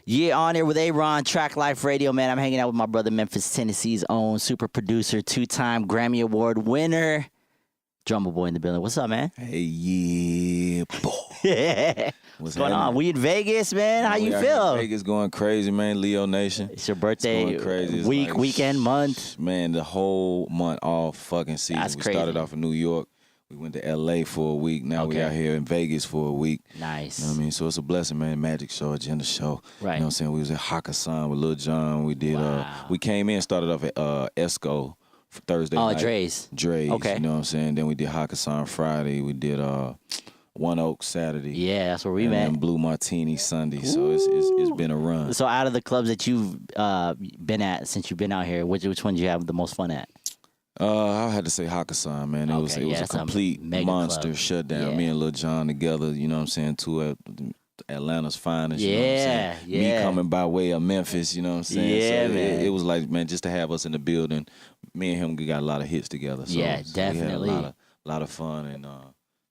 Yeah, on here with Aaron, Track Life Radio, man. I'm hanging out with my brother, Memphis, Tennessee's own super producer, 2-time Grammy Award winner, Drumma Boy in the building. What's up, man? Hey, yeah, boy. Yeah. What's going on? We in Vegas, man. How you feel? Vegas going crazy, man. Leo Nation. It's your birthday, it's going crazy. It's weekend, month. Man, the whole month, all fucking season. That's we crazy. started off in New York. We went to L.A. for a week. Now we out here in Vegas for a week. Nice. You know what I mean? So it's a blessing, man. Magic show, agenda show. Right. You know what I'm saying? We was at Hakkasan with Lil Jon. We did. We came in, started off at Esco for Thursday night. Dre's. Okay. You know what I'm saying? Then we did Hakkasan Friday. We did One Oak Saturday. Yeah, that's where we met. And Blue Martini Sunday. So it's been a run. So out of the clubs that you've been at since you've been out here, which one did you have the most fun at? I had to say Hakkasan, man. It was a complete monster club. shutdown. Yeah. Me and Lil Jon together, you know what I'm saying, two of Atlanta's finest. Yeah, you know what I'm saying? yeah. Me coming by way of Memphis, you know what I'm saying? Yeah, so man. It was like, man, just to have us in the building, me and him, we got a lot of hits together. So, Yeah, so definitely. we had a lot of fun, and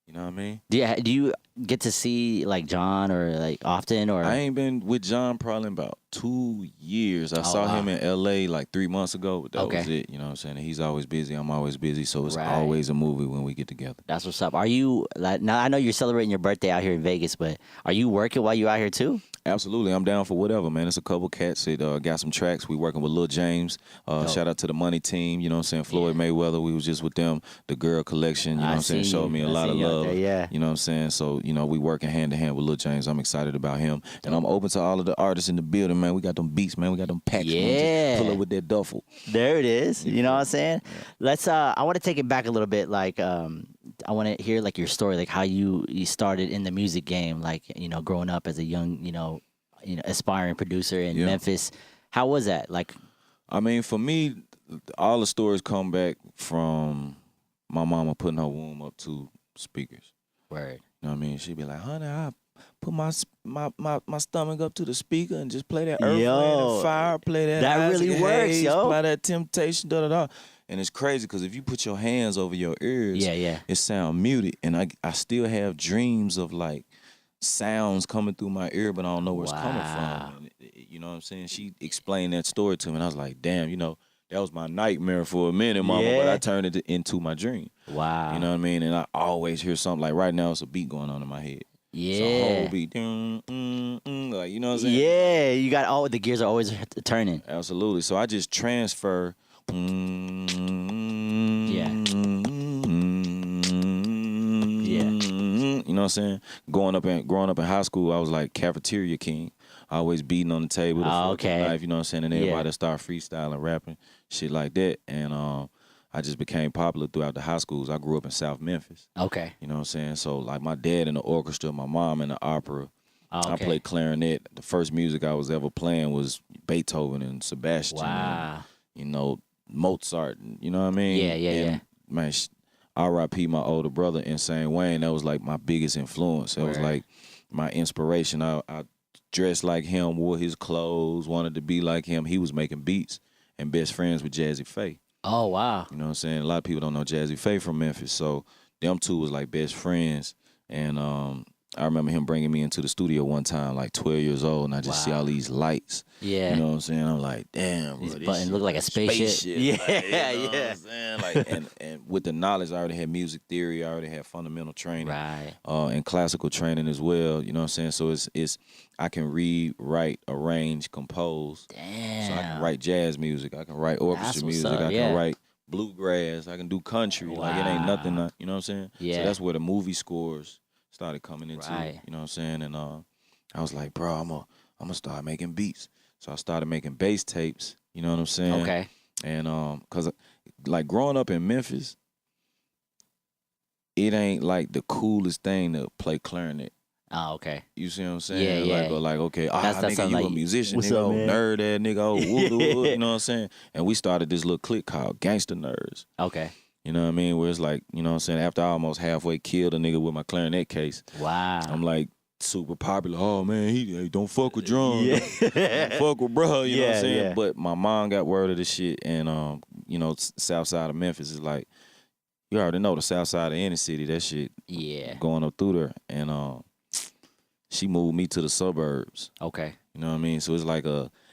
you know what I mean? Do you get to see like John or like often or? I ain't been with John probably in about 2 years. I saw him in L.A. like 3 months ago, but that was it. You know what I'm saying? And he's always busy. I'm always busy, so it's always a movie when we get together. That's what's up. Are you like now? I know you're celebrating your birthday out here in Vegas, but are you working while you're out here too? Absolutely. I'm down for whatever, man. It's a couple cats that got some tracks. We working with Lil James. Shout out to the Money Team, you know what I'm saying? Floyd Mayweather, we was just with them. The Girl Collection, you know what I'm saying? Showed me a lot of love. There, you know what I'm saying? So, you know, we working hand in hand with Lil James. I'm excited about him. And I'm open to all of the artists in the building, man. We got them beats, man. We got them packs. Man. Just pull up with that duffel. There it is. You know what I'm saying? Yeah. Let's I want to take it back a little bit. Like I want to hear like your story, like how you started in the music game, like, you know, growing up as a young, you know, aspiring producer in Memphis. How was that? Like, I mean, for me, all the stories come back from my mama putting her womb up to speakers. Word. You know what I mean? She'd be like, honey, I put my stomach up to the speaker and just play that Earth, Wind, and Fire, play that. That Isaac really works, Hayes, yo. Play that Temptation, da-da-da. And it's crazy because if you put your hands over your ears, it sound muted. And I still have dreams of like sounds coming through my ear, but I don't know where it's coming from. And, you know what I'm saying? She explained that story to me, and I was like, damn, you know, that was my nightmare for a minute, mama, but I turned it into my dream. Wow. You know what I mean? And I always hear something like right now, it's a beat going on in my head. Yeah. It's a whole beat. Like, you know what I'm saying? Yeah, you got all the gears are always turning. Absolutely. So I just transfer. Yeah. You know what I'm saying? Growing up in high school, I was like cafeteria king. Always beating on the table, the fork and knife, you know what I'm saying? And everybody start freestyling, rapping, shit like that. And I just became popular throughout the high schools. I grew up in South Memphis. Okay. You know what I'm saying? So like my dad in the orchestra, my mom in the opera. I played clarinet. The first music I was ever playing was Beethoven and Sebastian. Wow. And, you know, Mozart. You know what I mean? Yeah. Man, R.I.P. my older brother, Insane Wayne. That was like my biggest influence. That was like my inspiration. I dressed like him, wore his clothes, wanted to be like him. He was making beats and best friends with Jazzy Faye. Oh, wow. You know what I'm saying? A lot of people don't know Jazzy Faye from Memphis. So them two was like best friends. And I remember him bringing me into the studio one time, like 12 years old, and I just see all these lights. Yeah. You know what I'm saying? I'm like, damn, bro. These buttons look like a spaceship. Yeah, like, you know what I'm saying? Like, and with the knowledge, I already had music theory, I already had fundamental training. Right. And classical training as well. You know what I'm saying? So it's I can read, write, arrange, compose. Damn. So I can write jazz music. I can write orchestra music. I can write bluegrass. I can do country. Wow. Like, it ain't nothing, you know what I'm saying? Yeah. So that's where the movie scores started coming into, you know what I'm saying? And I was like, bro, I'm gonna start making beats. So I started making bass tapes, you know what I'm saying? Okay. And cause like growing up in Memphis, it ain't like the coolest thing to play clarinet. Oh, okay. You see what I'm saying? Yeah. Like, okay, that's nigga, you like, a musician, what's nigga, up, old man? nerd ass nigga, old woo, you know what I'm saying? And we started this little clique called Gangster Nerds. Okay. You know what I mean? Where it's like, you know what I'm saying? After I almost halfway killed a nigga with my clarinet case. Wow. I'm like super popular. Oh, man, he don't fuck with drums. Yeah. Don't fuck with bro, you know what I'm saying? Yeah. But my mom got word of this shit. And, you know, south side of Memphis is like, you already know the south side of any city, that shit going up through there. And she moved me to the suburbs. Okay. You know what I mean? So it's like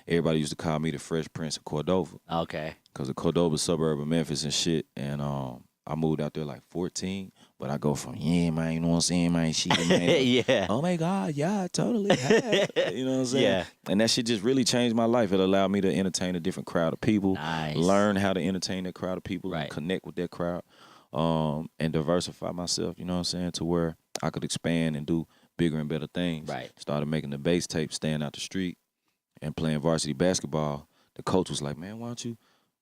everybody used to call me the Fresh Prince of Cordova. Okay. Because of Cordova, suburb of Memphis and shit. And I moved out there like 14. But I go from, yeah, man, you know what I'm saying, man, she the man. Yeah. Oh, my God, yeah, totally. Hey. You know what I'm saying? Yeah. And that shit just really changed my life. It allowed me to entertain a different crowd of people. Nice. Learn how to entertain that crowd of people and connect with that crowd. And diversify myself, you know what I'm saying, to where I could expand and do bigger and better things. Right. Started making the bass tape, staying out the street, and playing varsity basketball. The coach was like, man, why don't you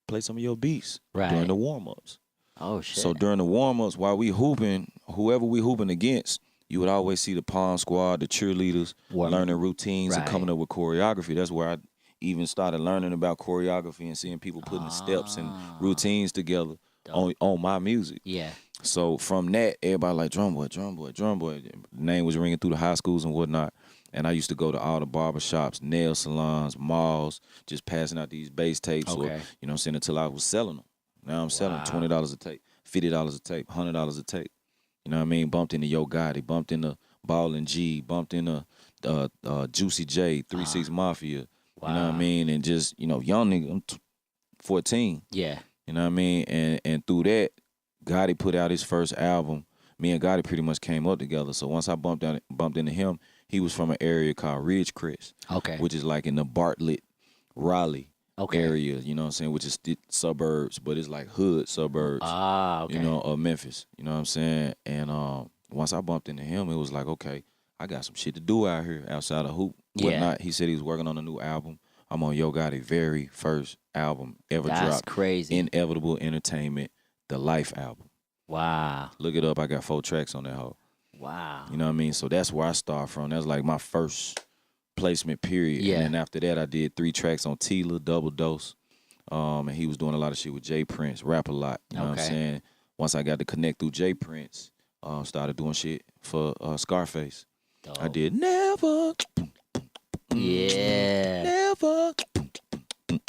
play some of your beats during the warm-ups? Oh, shit. So during the warm-ups, while we hooping, whoever we hooping against, you would always see the pom squad, the cheerleaders, learning routines and coming up with choreography. That's where I even started learning about choreography and seeing people putting steps and routines together on my music. Yeah. So from that, everybody like, Drum Boy, Drum Boy, Drum Boy. The name was ringing through the high schools and whatnot. And I used to go to all the barbershops, nail salons, malls, just passing out these bass tapes or, you know what I'm saying, until I was selling them. Now I'm selling $20 a tape, $50 a tape, $100 a tape. You know what I mean? Bumped into Yo Gotti, bumped into Ball and G, bumped into Juicy J, 3-6 Mafia. You know what I mean? And just, you know, young nigga, I'm 14. Yeah. You know what I mean? And through that, Gotti put out his first album. Me and Gotti pretty much came up together. So once I bumped into him, he was from an area called Ridgecrest. Okay. Which is like in the Bartlett, Raleigh area, you know what I'm saying, which is suburbs, but it's like hood suburbs, you know, of Memphis, you know what I'm saying? And once I bumped into him, it was like, okay, I got some shit to do out here outside of hoop, whatnot. He said he was working on a new album. I'm on Yo Gotti's very first album ever dropped. That's crazy. Inevitable Entertainment, the Life album. Wow. Look it up. I got 4 tracks on that hoe. Wow. You know what I mean? So that's where I start from. That's like my first placement period. Yeah. And then after that, I did 3 tracks on Tila, Double Dose. And he was doing a lot of shit with Jay Prince, rap a lot. You know what I'm saying? Once I got to connect through Jay Prince, started doing shit for Scarface. Dope. I did Never. Yeah. Never.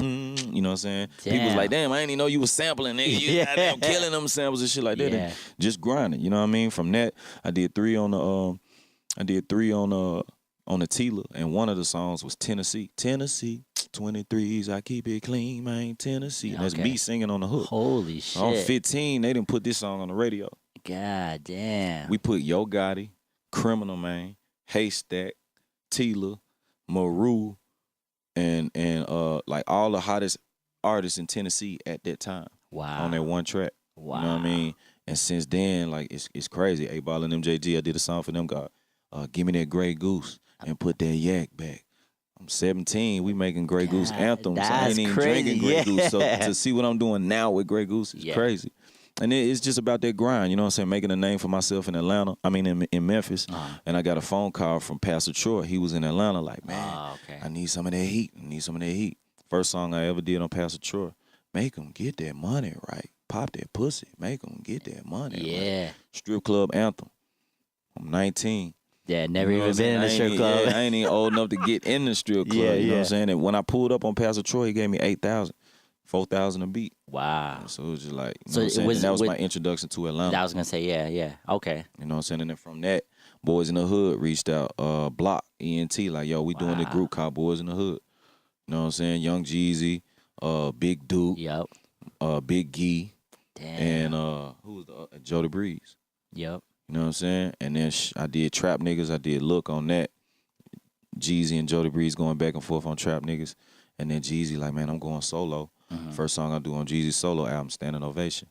You know what I'm saying? Damn. People was like, damn, I didn't even know you was sampling, nigga. You goddamn killing them samples and shit like that. And just grinding, you know what I mean? From that, I did 3 on the Tila, and one of the songs was Tennessee. Tennessee, 23s, I keep it clean, man, Tennessee. And that's me singing on the hook. Holy shit. On 15, they didn't put this song on the radio. God damn. We put Yo Gotti, Criminal Man, Haystack, Tila, Maru, and like all the hottest artists in Tennessee at that time. Wow. On that one track. Wow. You know what I mean? And since then, like it's crazy. A-Ball and MJG, I did a song for them, Give Me That Grey Goose and Put That Yak Back. I'm 17, we making Grey Goose anthems. I ain't even drinking Grey Goose. So to see what I'm doing now with Grey Goose is crazy. And it's just about that grind, you know what I'm saying? Making a name for myself in Atlanta. I mean, in Memphis. And I got a phone call from Pastor Troy. He was in Atlanta like, man, I need some of that heat. I need some of that heat. First song I ever did on Pastor Troy. Make them get that money right. Pop that pussy. Make them get that money right. Strip club anthem. I'm 19. Yeah, never even been in a strip club. I ain't even old enough to get in the strip club. You know what I'm saying? And when I pulled up on Pastor Troy, he gave me 8,000. 4,000 a beat. Wow. So it was just like, you know what I'm saying? And that was my introduction to Atlanta. I was going to say, yeah. Okay. You know what I'm saying? And then from that, Boys in the Hood reached out, Block, ENT, like, yo, we doing the group called Boys in the Hood. You know what I'm saying? Young Jeezy, Big Duke, Big Gee, and who was the Jody Breeze. Yep. You know what I'm saying? And then I did Trap Niggas. I did Look on that. Jeezy and Jody Breeze going back and forth on Trap Niggas. And then Jeezy like, man, I'm going solo. First song I do on Jeezy's solo album, Standing Ovation.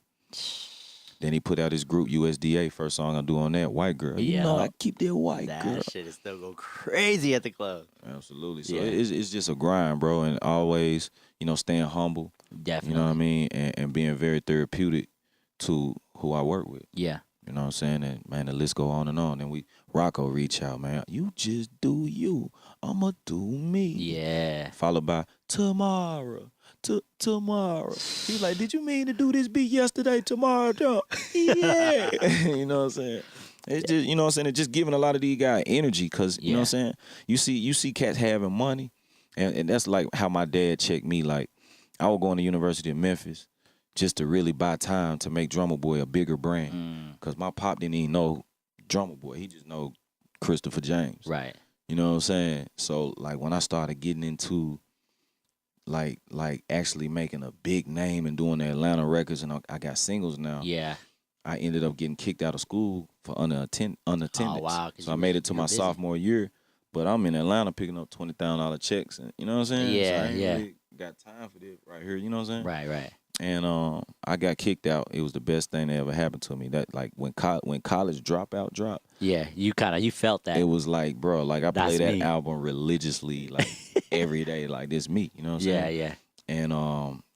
Then he put out his group USDA. First song I do on that, White Girl. You know I keep that white girl. That shit is still go crazy at the club. Absolutely. So it's just a grind, bro, and always, you know, staying humble. Definitely. You know what I mean? And being very therapeutic to who I work with. Yeah. You know what I'm saying? And, man, the list go on and on. And Rocco reach out, man. You just do you. I'ma do me. Yeah. Followed by Tomorrow. Tomorrow. He was like, did you mean to do this beat yesterday, tomorrow, John? Yeah. You know what I'm saying? It's just, you know what I'm saying? It's just giving a lot of these guys energy because, you know what I'm saying? You see cats having money, and that's like how my dad checked me. Like, I was going to University of Memphis just to really buy time to make Drumma Boy a bigger brand. Because my pop didn't even know Drumma Boy. He just know Christopher James. Right. You know what I'm saying? So like when I started getting into like actually making a big name and doing the Atlanta records, and I got singles now. Yeah. I ended up getting kicked out of school for unattended. Oh wow! So I made it to my sophomore year, but I'm in Atlanta picking up $20,000 checks, and you know what I'm saying? Yeah, so I ain't really got time for this right here. You know what I'm saying? Right. And I got kicked out. It was the best thing that ever happened to me. That like when college Dropout dropped. Yeah, you felt that. It was like, bro, like I play that me. album religiously, like every day, like this me. You know what I'm saying? Yeah. And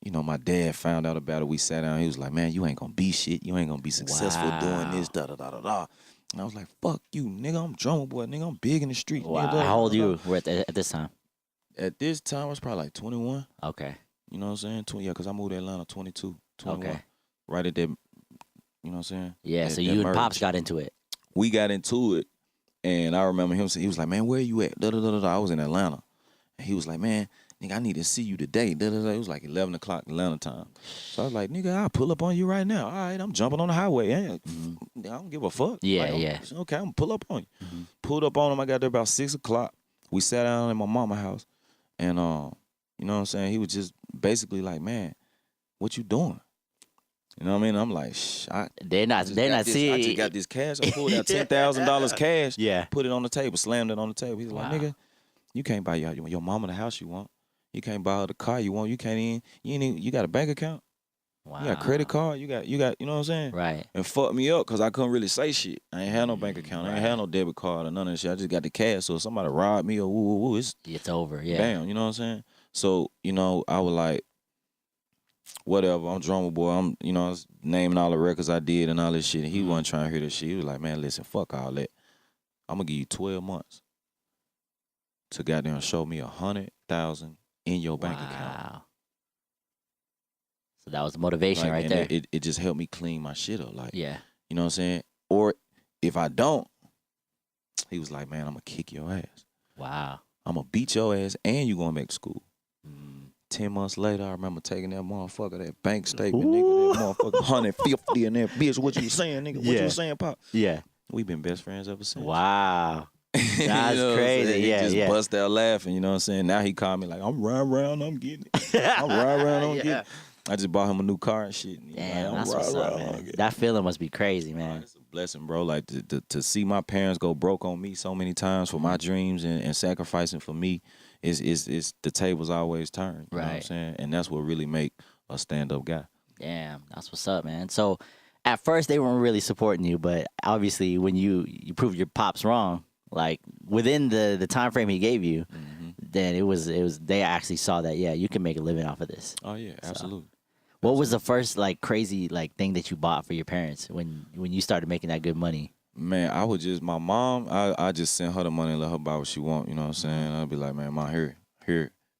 you know, my dad found out about it. We sat down. He was like, "Man, you ain't gonna be shit. You ain't gonna be successful doing this." Da da da da da. And I was like, "Fuck you, nigga. I'm Drumma Boy, nigga. I'm big in the street." Wow. Nigga, How old you were at this time? At this time, I was probably like 21. Okay. You know what I'm saying? 20, yeah, because I moved to Atlanta 22, 21. Okay. Right at that, you know what I'm saying? Yeah, so you and Pops got into it. We got into it, and I remember him saying, he was like, "Man, where you at?" Da da da da. I was in Atlanta. And he was like, "Man, nigga, I need to see you today." Da, da, da. It was like 11 o'clock Atlanta time. So I was like, "Nigga, I'll pull up on you right now." All right, I'm jumping on the highway. I don't give a fuck. Yeah, like, yeah. Okay, I'm gonna pull up on you. Pulled up on him. I got there about 6 o'clock. We sat down in my mama's house. And, you know what I'm saying? He was just basically like, "Man, what you doing?" You know what I mean? I'm like, they're not seeing. I just got this cash. I pulled out $10,000 cash. Yeah. Put it on the table, slammed it on the table. He's like, "Nigga, you can't buy your mama the house you want. You can't buy her the car you want. You ain't even, you got a bank account. Wow. You got a credit card. You got, you know what I'm saying?" Right. And fucked me up because I couldn't really say shit. I ain't had no bank account. I ain't had no debit card or none of that shit. I just got the cash. So if somebody robbed me or woo, it's over. Yeah. Bam. You know what I'm saying? So, you know, I was like, whatever, I'm Drumma Boy. I'm, you know, I was naming all the records I did and all this shit. And he wasn't trying to hear this shit. He was like, "Man, listen, fuck all that. I'm going to give you 12 months to goddamn show me 100,000 in your bank account." So that was motivation right there. It just helped me clean my shit up. Like, yeah. You know what I'm saying? Or if I don't, he was like, "Man, I'm going to kick your ass. Wow. I'm going to beat your ass and you going back to school." 10 months later, I remember taking that motherfucker, that bank statement, nigga, that motherfucker 150 in that bitch. What you saying, nigga? What you saying, Pop? Yeah. We've been best friends ever since. Wow. That's you know crazy. He Yeah, just bust out laughing, you know what I'm saying? Now he called me like, "I'm riding around, I'm getting it. I'm riding around, I'm getting it." I just bought him a new car and shit. And damn, like, that's what's up, man. That feeling must be crazy, man. It's a blessing, bro. Like to see my parents go broke on me so many times for my dreams and sacrificing for me is the tables always turn. You know what I'm saying? And that's what really make a stand-up guy. Damn, that's what's up, man. So at first they weren't really supporting you, but obviously when you proved your pops wrong, like within the time frame he gave you, then it was they actually saw that you can make a living off of this. Oh yeah, absolutely. What was the first like crazy like thing that you bought for your parents when you started making that good money? Man, I would just my mom, I just sent her the money and let her buy what she want, you know what I'm saying? I'd be like, "Man, Mom, here.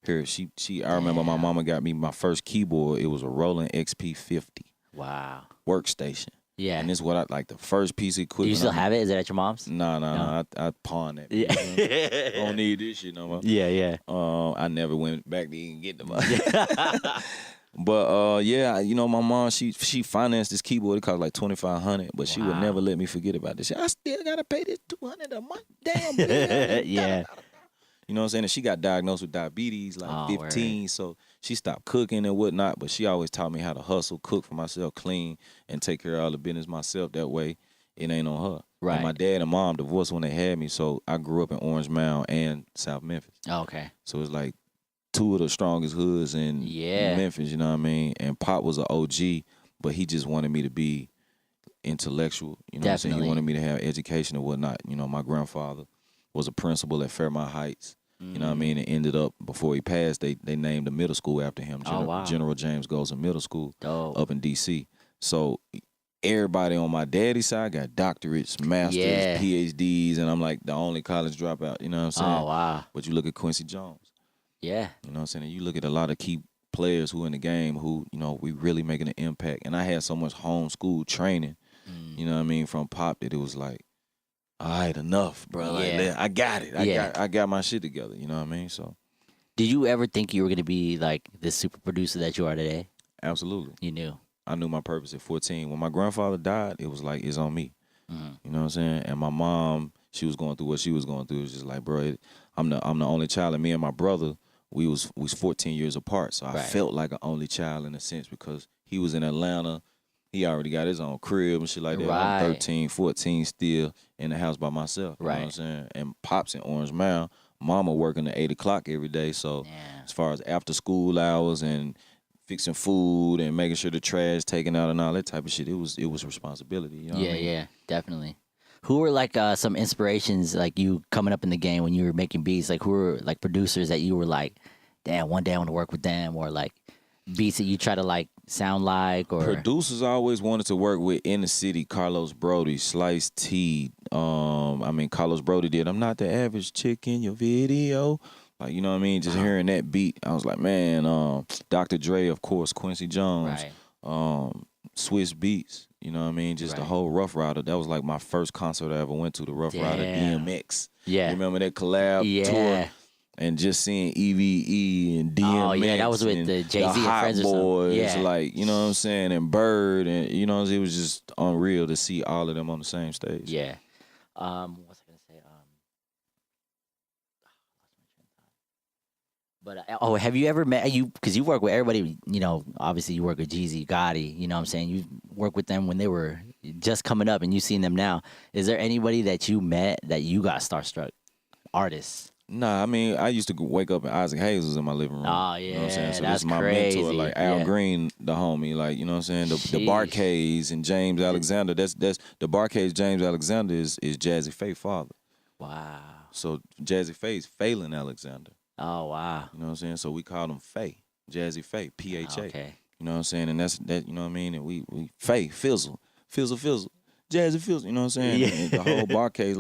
I remember my mama got me my first keyboard. It was a Roland XP50. Wow. Workstation. Yeah. And this is what I like the first piece of equipment. Do you still have it? Is it at your mom's? No. I pawned that. Yeah. I don't need this shit no more. Yeah. I never went back to even get the money. But you know, my mom she financed this keyboard. It cost like $2,500, but she would never let me forget about this shit. I still gotta pay this $200 a month. Damn. Yeah. You know what I'm saying? And she got diagnosed with diabetes like 15, so she stopped cooking and whatnot. But she always taught me how to hustle, cook for myself, clean, and take care of all the business myself. That way, it ain't on her. Right. And my dad and mom divorced when they had me, so I grew up in Orange Mound and South Memphis. Okay. So it's like two of the strongest hoods in Memphis, you know what I mean? And Pop was an OG, but he just wanted me to be intellectual, you know what I'm saying? He wanted me to have education and whatnot. You know, my grandfather was a principal at Fairmount Heights, you know what I mean? And ended up, before he passed, they named a middle school after him, General James Golson Middle School up in D.C. So everybody on my daddy's side got doctorates, masters, PhDs, and I'm like the only college dropout, you know what I'm saying? Oh, wow. But you look at Quincy Jones. Yeah. You know what I'm saying? And you look at a lot of key players who in the game who, you know, we really making an impact. And I had so much homeschool training, you know what I mean, from Pop that it was like, all right, enough, bro. Like, I got it. I got my shit together, you know what I mean? So did you ever think you were gonna be like this super producer that you are today? Absolutely. You knew. I knew my purpose at 14. When my grandfather died, it was like, it's on me. You know what I'm saying? And my mom, she was going through what she was going through. It was just like, bro, I'm the only child, and me and my brother, we was 14 years apart. So I felt like an only child in a sense because he was in Atlanta. He already got his own crib and shit like that. I'm 13, 14 still in the house by myself. You know what I'm saying? And Pops in Orange Mound. Mama working at 8 o'clock every day. So as far as after school hours and fixing food and making sure the trash taken out and all that type of shit, it was responsibility. You know what I mean? Yeah, definitely. Who were like some inspirations like you coming up in the game when you were making beats? Like who were like producers that you were like, damn, one day I want to work with them, or like beats that you try to like sound like? Or producers I always wanted to work with in the city. Carlos Brody, Slice T. Carlos Brody did I'm Not the Average Chick in Your Video. Like, you know what I mean? Just hearing that beat, I was like, man, Dr. Dre, of course, Quincy Jones, Swiss Beats, you know what I mean? Just the whole Rough Rider. That was like my first concert I ever went to, the Rough Rider DMX. Yeah. You remember that collab tour? And just seeing EVE and DMX. Oh, yeah, that was with the Jeezy and Hot Friends Boys, or something. like, you know what I'm saying? And Bird, and, you know, it was just unreal to see all of them on the same stage. Yeah. What was I going to say? But have you ever met because you work with everybody, you know, obviously you work with Jeezy, Gotti, you know what I'm saying? You work with them when they were just coming up and you've seen them now. Is there anybody that you met that you got starstruck? Artists? Nah, I mean, I used to wake up and Isaac Hayes was in my living room. Oh, yeah, you know what I'm saying? So that's this is my crazy. mentor, like Al Green, the homie, like, you know what I'm saying? The Barcades and James Alexander, that's the Barcades, James Alexander is Jazzy Faye's father. Wow. So Jazzy Faye's Phelan Alexander. Oh, wow. You know what I'm saying? So we called him Faye, Jazzy Faye, PHA. Okay. You know what I'm saying? And that's that, you know what I mean? And we Faye, Fizzle, Jazzy Fizzle, you know what I'm saying? Yeah. And the whole Barcades,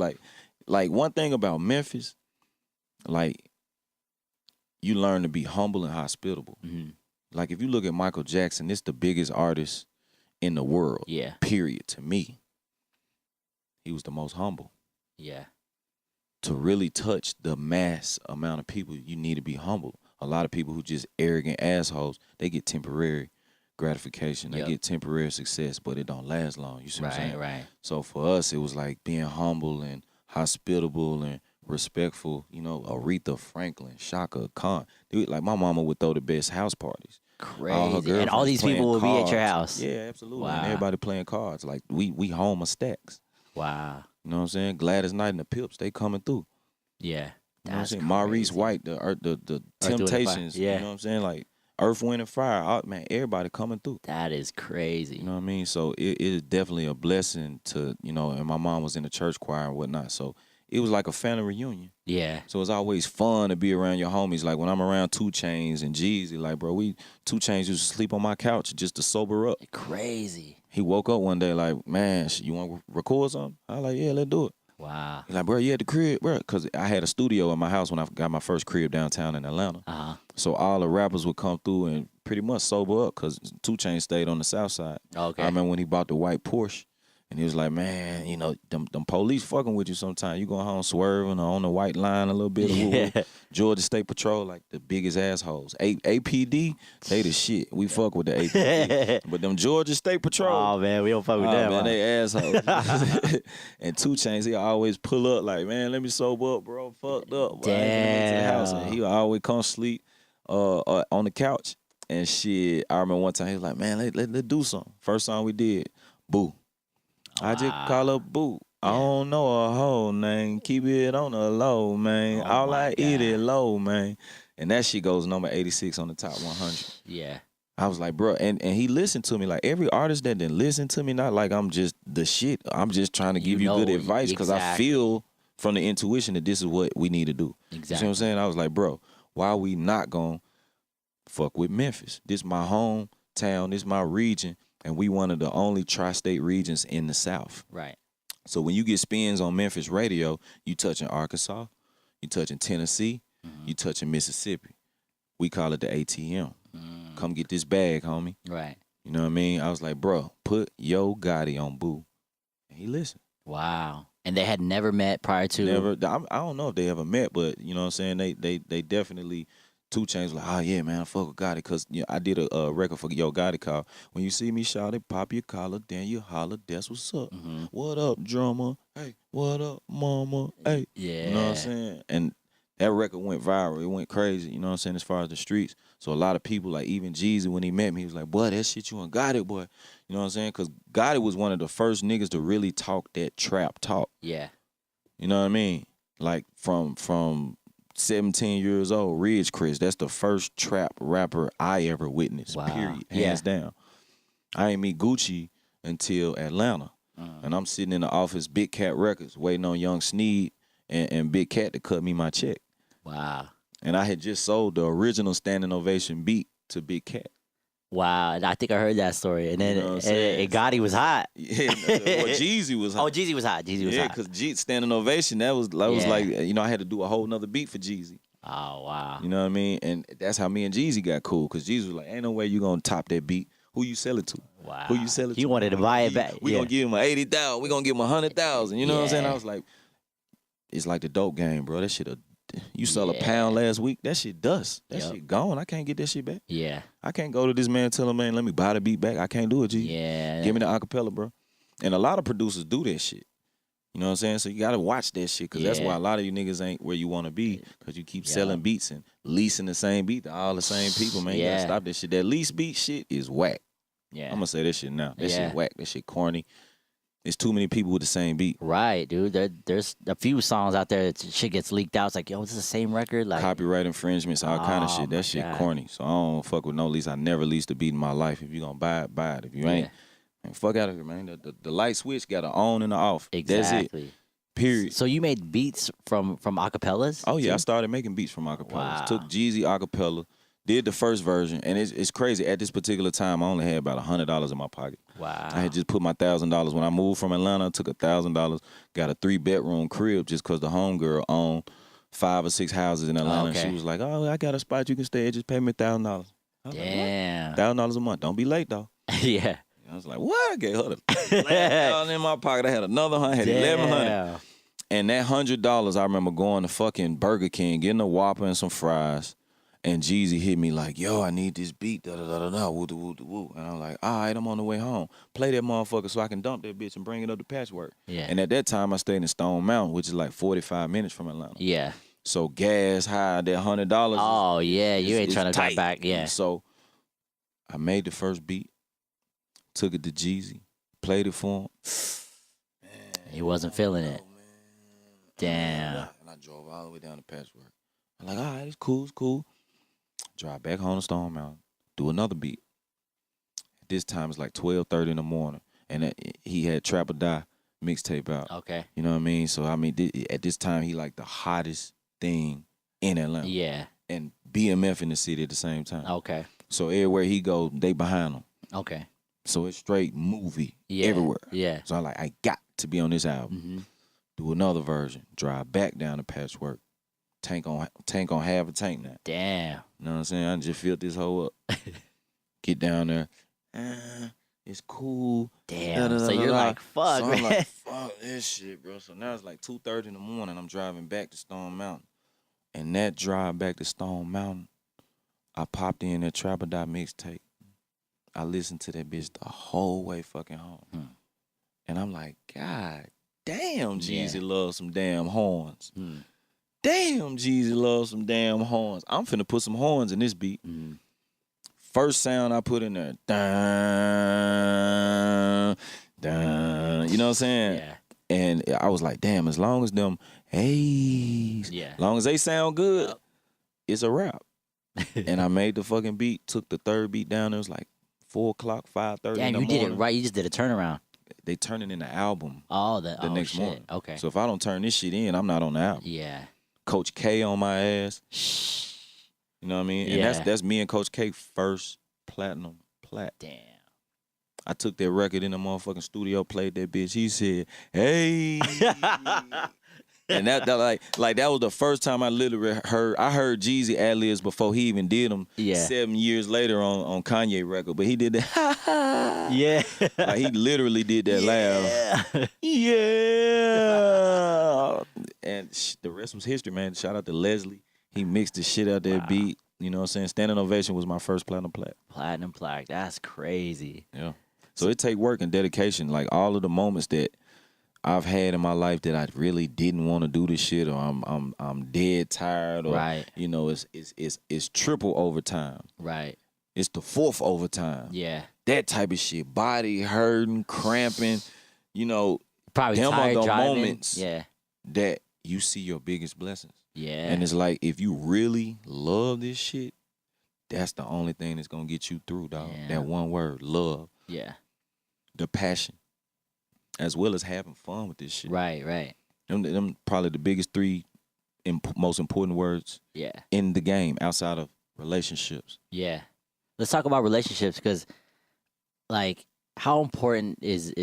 like one thing about Memphis, like, you learn to be humble and hospitable. Mm-hmm. Like, if you look at Michael Jackson, it's the biggest artist in the world. Yeah. Period. To me, he was the most humble. Yeah. To really touch the mass amount of people, you need to be humble. A lot of people who just arrogant assholes, they get temporary gratification. They get temporary success, but it don't last long. You see what I'm saying? Right. So for us, it was like being humble and hospitable and respectful, you know. Aretha Franklin, Shaka Khan. Dude, like, my mama would throw the best house parties. Crazy. And all these people would be at your house. Yeah, absolutely. Wow. And everybody playing cards. Like, we home of stacks. Wow. You know what I'm saying? Gladys Knight and the Pips, they coming through. Yeah. You know what I'm saying? Maurice White, the Temptations. Yeah. You know what I'm saying? Like, Earth, Wind, and Fire. Man, everybody coming through. That is crazy. You know what I mean? So it is definitely a blessing to, you know, and my mom was in the church choir and whatnot. So it was like a family reunion. Yeah. So it's always fun to be around your homies. Like, when I'm around 2 Chainz and Jeezy, like, bro, 2 Chainz used to sleep on my couch just to sober up. Crazy. He woke up one day like, man, you want to record something? I was like, yeah, let's do it. Wow. He's like, bro, you at the crib? Bro, because I had a studio in my house when I got my first crib downtown in Atlanta. Uh-huh. So all the rappers would come through and pretty much sober up because 2 Chainz stayed on the south side. Okay. I remember when he bought the white Porsche. And he was like, man, you know, them police fucking with you sometimes. You going home swerving or on the white line a little bit. Yeah. Georgia State Patrol, like the biggest assholes. APD, they the shit. We fuck with the APD. But them Georgia State Patrol. Oh, man, we don't fuck with them. Man, they assholes. And 2 Chainz, he always pull up like, man, let me sober up, bro. Fucked up. Damn. To the house. And he would always come sleep on the couch. And shit, I remember one time he was like, man, let's do something. First song we did, Boo. I just call up Boo. I don't know her whole name. Keep it on the low, man. All I eat is low, man. And that shit goes number 86 on the top 100. Yeah. I was like, bro, and he listened to me. Like, every artist that didn't listen to me, not like I'm just the shit. I'm just trying to give you good advice because I feel from the intuition that this is what we need to do. Exactly. You see what I'm saying? I was like, bro, why are we not going to fuck with Memphis? This my hometown. This my region. And we one of the only tri-state regions in the South. Right. So when you get spins on Memphis radio, you touching Arkansas, you touching Tennessee, you touching Mississippi. We call it the ATM. Come get this bag, homie. Right. You know what I mean? I was like, bro, put Yo Gotti on Boo. And he listened. Wow. And they had never met prior to? Never. I don't know if they ever met, but you know what I'm saying? They definitely 2 Chainz was like, oh yeah, man, I fuck with Gotti, cause I did a record for Yo Gotti called "When You See Me Shout It, Pop Your Collar, then you holler, that's what's up. What up, drummer? Hey, what up, mama? Hey, Yeah. You know what I'm saying? And that record went viral. It went crazy. You know what I'm saying? As far as the streets, so a lot of people, like even Jeezy, when he met me, he was like, "Boy, that shit you and Gotti, boy." You know what I'm saying? Cause Gotti was one of the first niggas to really talk that trap talk. Yeah. You know what I mean? Like from 17 years old, Ridge Chris, that's the first trap rapper I ever witnessed, period, hands down. I ain't meet Gucci until Atlanta. And I'm sitting in the office, Big Cat Records, waiting on Young Sneed and Big Cat to cut me my check. Wow. And I had just sold the original Standing Ovation beat to Big Cat. Wow, and I think I heard that story. And then and Gotti was hot. Yeah, well, Jeezy was hot. Oh, Jeezy was hot. Jeezy was hot. Yeah, because Standing Ovation, that was like, you know, I had to do a whole nother beat for Jeezy. Oh, wow. You know what I mean? And that's how me and Jeezy got cool, because Jeezy was like, ain't no way you going to top that beat. Who you sell it to? Wow. Who you sell it to? He wanted to buy it back. We going to give him 80,000. We going to give him 100,000. You know what I'm saying? I was like, it's like the dope game, bro. That shit, you sell a pound last week, that shit dust. That shit gone. I can't get that shit back. Yeah. I can't go to this man and tell him, man, let me buy the beat back. I can't do it, G. Yeah. Give me the acapella, bro. And a lot of producers do that shit. You know what I'm saying? So you got to watch that shit, because that's why a lot of you niggas ain't where you want to be, because you keep selling beats and leasing the same beat to all the same people, man. You got to stop that shit. That lease beat shit is whack. Yeah. I'm going to say that shit now. That shit whack. That shit corny. There's too many people with the same beat. Right, dude. There's a few songs out there that shit gets leaked out. It's like, yo, is this the same record? Like copyright infringements, all kind of shit. That shit corny. So I don't fuck with no lease. I never leased a beat in my life. If you gonna buy it, buy it. If you ain't, man, fuck out of here, man. The light switch got an on and an off. Exactly. That's it. Period. So you made beats from acapellas? Oh yeah, I started making beats from acapellas. Wow. Took Jeezy acapella, did the first version, and it's crazy. At this particular time, I only had about $100 in my pocket. Wow. I had just put my $1,000. When I moved from Atlanta, I took $1,000, got a 3-bedroom crib just because the homegirl owned 5 or 6 houses in Atlanta. And she was like, oh, I got a spot you can stay at. Just pay me $1,000. Damn. $1,000 a month. Don't be late, though. Yeah. I was like, what? I gave her the $1,000 in my pocket. I had another 100, I had $1,100. And that $100, I remember going to fucking Burger King, getting a Whopper and some fries. And Jeezy hit me like, yo, I need this beat, da-da-da-da-da, woo-da-woo-da-woo. And I'm like, all right, I'm on the way home. Play that motherfucker so I can dump that bitch and bring it up to Patchwork. Yeah. And at that time, I stayed in Stone Mountain, which is like 45 minutes from Atlanta. Yeah. So gas high, that $100. Oh, yeah, you ain't trying to drive back, yeah. So I made the first beat, took it to Jeezy, played it for him. Man, he wasn't feeling it. Man. Damn. And I drove all the way down to Patchwork. I'm like, all right, it's cool, it's cool. Drive back home to Stone Mountain, do another beat. This time it's like 12:30 in the morning, and he had Trap or Die mixtape out. Okay. You know what I mean? So, I mean, at this time, he like the hottest thing in Atlanta. Yeah. And BMF in the city at the same time. Okay. So everywhere he go, they behind him. Okay. So it's straight movie everywhere. Yeah. So I got to be on this album. Mm-hmm. Do another version. Drive back down to Patchwork. Tank on half a tank now. Damn. You know what I'm saying? I just filled this hole up. Get down there. It's cool. Damn. So you're like, fuck, so I'm like, fuck this shit, bro. So now it's like 2:30 in the morning. I'm driving back to Stone Mountain. And that drive back to Stone Mountain, I popped in that Trap or Die mixtape. I listened to that bitch the whole way fucking home. And I'm like, God damn, Jeezy loves some damn horns. Damn, Jeezy loves some damn horns. I'm finna put some horns in this beat. First sound I put in there, dun, dun, you know what I'm saying? Yeah. And I was like, damn, as long as them as long as they sound good, it's a rap. And I made the fucking beat, took the third beat down. It was like 4 o'clock, 5:30 in the morning. Damn, you did it right. You just did a turnaround. They turn it in the album the next shit. morning. Okay. So if I don't turn this shit in, I'm not on the album. Yeah. Coach K on my ass. You know what I mean? And that's me and Coach K first platinum plat. Damn. I took that record in the motherfucking studio, played that bitch. He said, hey. And that that was the first time I literally heard Jeezy ad-libs before he even did them 7 years later on Kanye record. But he did that. Yeah. Like he literally did that laugh. Yeah. And the rest was history, man. Shout out to Leslie. He mixed the shit out that beat. You know what I'm saying? Standing ovation was my first platinum plaque. Platinum plaque. That's crazy. Yeah. So it take work and dedication. Like all of the moments that I've had in my life that I really didn't want to do this shit, or I'm dead tired, or right. you know, it's triple overtime. Right. It's the fourth overtime. Yeah. That type of shit. Body hurting, cramping, you know. Probably them tired are the driving. moments that you see your biggest blessings. Yeah. And it's like, if you really love this shit, that's the only thing that's gonna get you through, dog. Yeah. That one word, love. Yeah. The passion. As well as having fun with this shit. Right, right. Them probably the biggest three most important words in the game outside of relationships. Yeah. Let's talk about relationships, because, like, how important is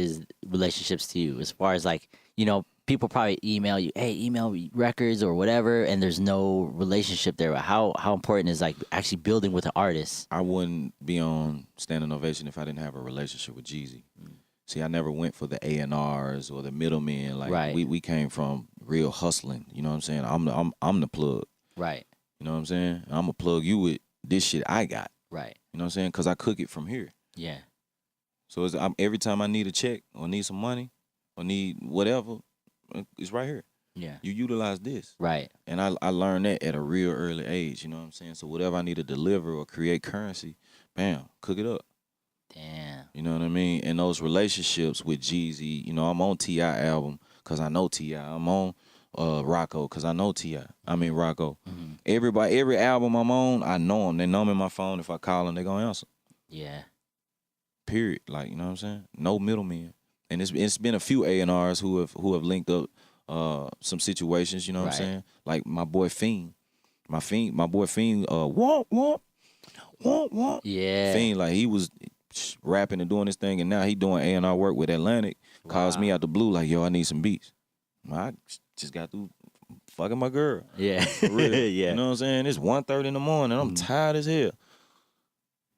relationships to you? As far as, like, you know, people probably email you, hey, email me records or whatever, and there's no relationship there. How important is, like, actually building with an artist? I wouldn't be on Standing Ovation if I didn't have a relationship with Jeezy. See, I never went for the A&Rs or the middlemen. Like we came from real hustling. You know what I'm saying? I'm the plug. Right. You know what I'm saying? I'm gonna plug you with this shit I got. Right. You know what I'm saying? Because I cook it from here. Yeah. So every time I need a check or need some money or need whatever, it's right here. Yeah. You utilize this. Right. And I learned that at a real early age. You know what I'm saying? So whatever I need to deliver or create currency, bam, cook it up. Damn. You know what I mean? And those relationships with Jeezy, you know, I'm on T.I. album because I know T.I. I'm on Rocco because I know T.I. I mean Rocco. Mm-hmm. Every album I'm on, I know them. They know me on my phone. If I call them, they going to answer. Yeah. Period. Like, you know what I'm saying? No middlemen. And it's been a few A&Rs who have linked up some situations, you know what I'm saying? Like my boy Fiend. My boy Fiend, womp. Yeah. Fiend, like he was rapping and doing this thing, and now he doing A&R work with Atlantic. Wow. Calls me out the blue like, yo, I need some beats. I just got through fucking my girl. Yeah. For real. Yeah. You know what I'm saying? It's 1:30 in the morning. I'm tired as hell.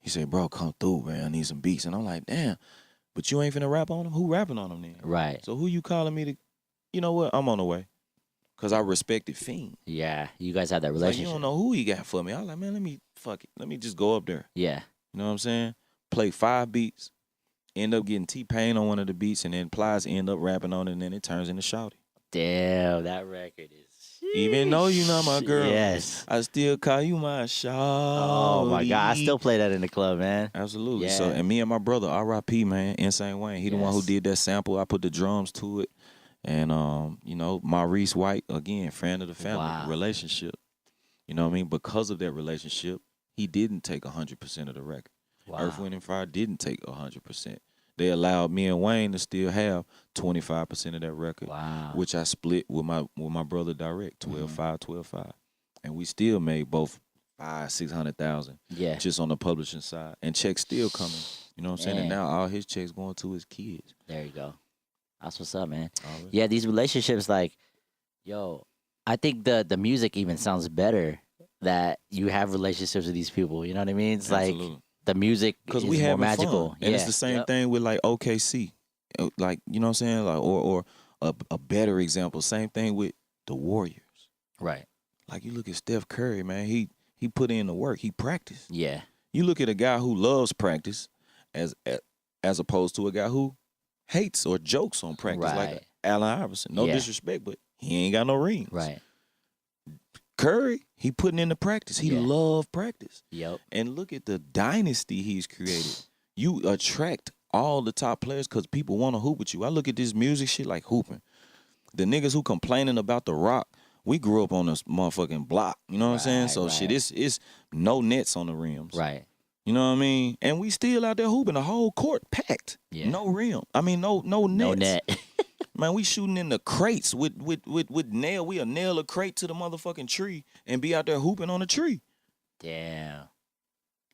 He said, bro, come through, man. I need some beats. And I'm like, damn, but you ain't finna rap on them? Who rapping on them then? Right. So who you calling me to, you know what? I'm on the way. Because I respected Fiend. Yeah. You guys had that relationship. Like, you don't know who he got for me. I was like, man, let me just go up there. Yeah. You know what I'm saying? Play 5 beats, end up getting T-Pain on one of the beats, and then Plies end up rapping on it, and then it turns into Shawty. Damn, that record is... Even though you're not my girl, yes, I still call you my Shawty. Oh, my God. I still play that in the club, man. Absolutely. Yeah. So, and me and my brother, R.I.P., man, Insane Wayne, he the one who did that sample. I put the drums to it. And, you know, Maurice White, again, friend of the family, relationship. You know what I mean? Because of that relationship, he didn't take 100% of the record. Wow. Earth, Wind, and Fire didn't take 100%. They allowed me and Wayne to still have 25% of that record, which I split with my brother direct, 12-5, 12-5. And we still made both $500,000-$600,000 just on the publishing side. And checks still coming. You know what I'm saying? And now all his checks going to his kids. There you go. That's what's up, man. Right. Yeah, these relationships, like, yo, I think the music even sounds better that you have relationships with these people. You know what I mean? It's Absolutely. Like the music is more magical. Fun. And it's the same thing with like OKC. Like, you know what I'm saying? Like, or a better example, same thing with the Warriors. Right. Like you look at Steph Curry, man, he put in the work, he practiced. Yeah. You look at a guy who loves practice as opposed to a guy who hates or jokes on practice, like Allen Iverson. No disrespect, but he ain't got no rings. Right. Curry, he putting in the practice. He loved practice. Yep. And look at the dynasty he's created. You attract all the top players because people want to hoop with you. I look at this music shit like hooping. The niggas who complaining about The Rock, we grew up on this motherfucking block. You know what I'm saying? So shit, it's no nets on the rims. Right. You know what I mean? And we still out there hooping, the whole court packed. Yeah. No rim. I mean, no nets. No net. Man, we shooting in the crates with nail. We'll nail a crate to the motherfucking tree and be out there hooping on a tree. Damn.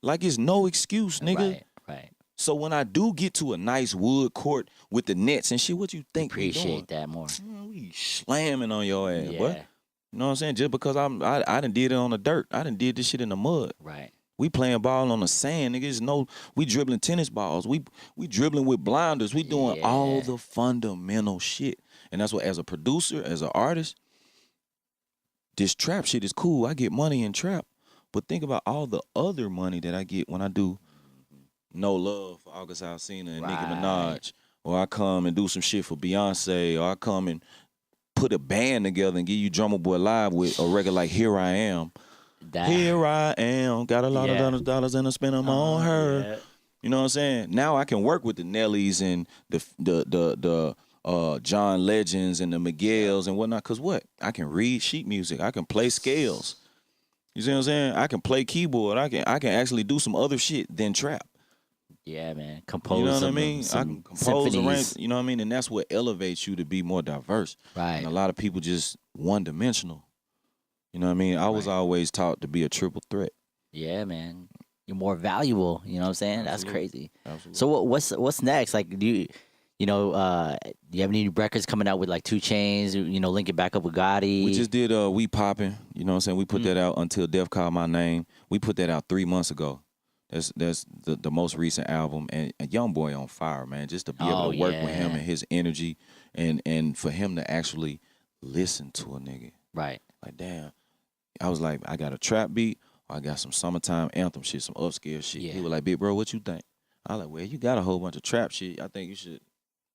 Like it's no excuse, nigga. Right. So when I do get to a nice wood court with the nets and shit, what you think appreciate that more? Man, we slamming on your ass, yeah. boy. You know what I'm saying? Just because I done did it on the dirt. I done did this shit in the mud. Right. We playing ball on the sand, niggas. We dribbling tennis balls. We dribbling with blinders. We doing all the fundamental shit. And that's what, as a producer, as an artist, this trap shit is cool. I get money in trap. But think about all the other money that I get when I do No Love for August Alsina and Nicki Minaj, or I come and do some shit for Beyonce, or I come and put a band together and give you Drumma Boy live with a record like Here I Am. Here I am, got a lot of dollars and I spend them on her. Yeah. You know what I'm saying? Now I can work with the Nellies and the John Legends and the Miguels and whatnot. Cause what? I can read sheet music. I can play scales. You see what I'm saying? I can play keyboard. I can actually do some other shit than trap. Yeah, man. Compose. You know what I mean? I can compose, arrange. You know what I mean? And that's what elevates you to be more diverse. Right. And a lot of people just one-dimensional. You know what I mean? I was always taught to be a triple threat. Yeah, man. You're more valuable. You know what I'm saying? Absolutely. That's crazy. Absolutely. So what's next? Like, do you have any records coming out with like 2 Chainz? Link it back up with Gotti. We just did We Poppin'. You know what I'm saying? We put that out, Until Death Called My Name. We put that out 3 months ago. That's the most recent album, and a young boy on fire, man. Just to be able to work with him and his energy, and for him to actually listen to a nigga. Right. Like, damn. I was like, I got a trap beat, or I got some summertime anthem shit, some upscale shit. Yeah. He was like, big bro, what you think? I was like, well, you got a whole bunch of trap shit. I think you should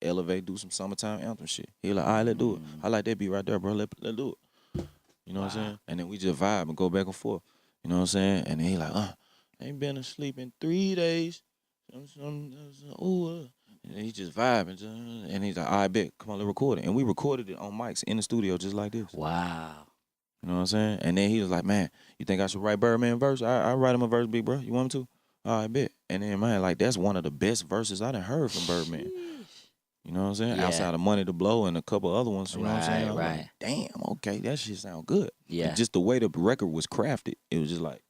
elevate, do some summertime anthem shit. He was like, all right, let's do it. I like that beat right there, bro. Let's do it. You know what I'm saying? And then we just vibe and go back and forth. You know what I'm saying? And then he like, ain't been asleep in 3 days. And he just vibing. And he's like, all right, bet. Come on, let's record it. And we recorded it on mics in the studio just like this. Wow. You know what I'm saying? And then he was like, man, you think I should write Birdman verse? I write him a verse, big bro. You want him to? All right, bet. And then, man, like, that's one of the best verses I done heard from Birdman. You know what I'm saying? Yeah. Outside of Money to Blow and a couple other ones. You know what I'm saying? Right. Like, damn, okay, that shit sound good. Yeah. But just the way the record was crafted, it was just like,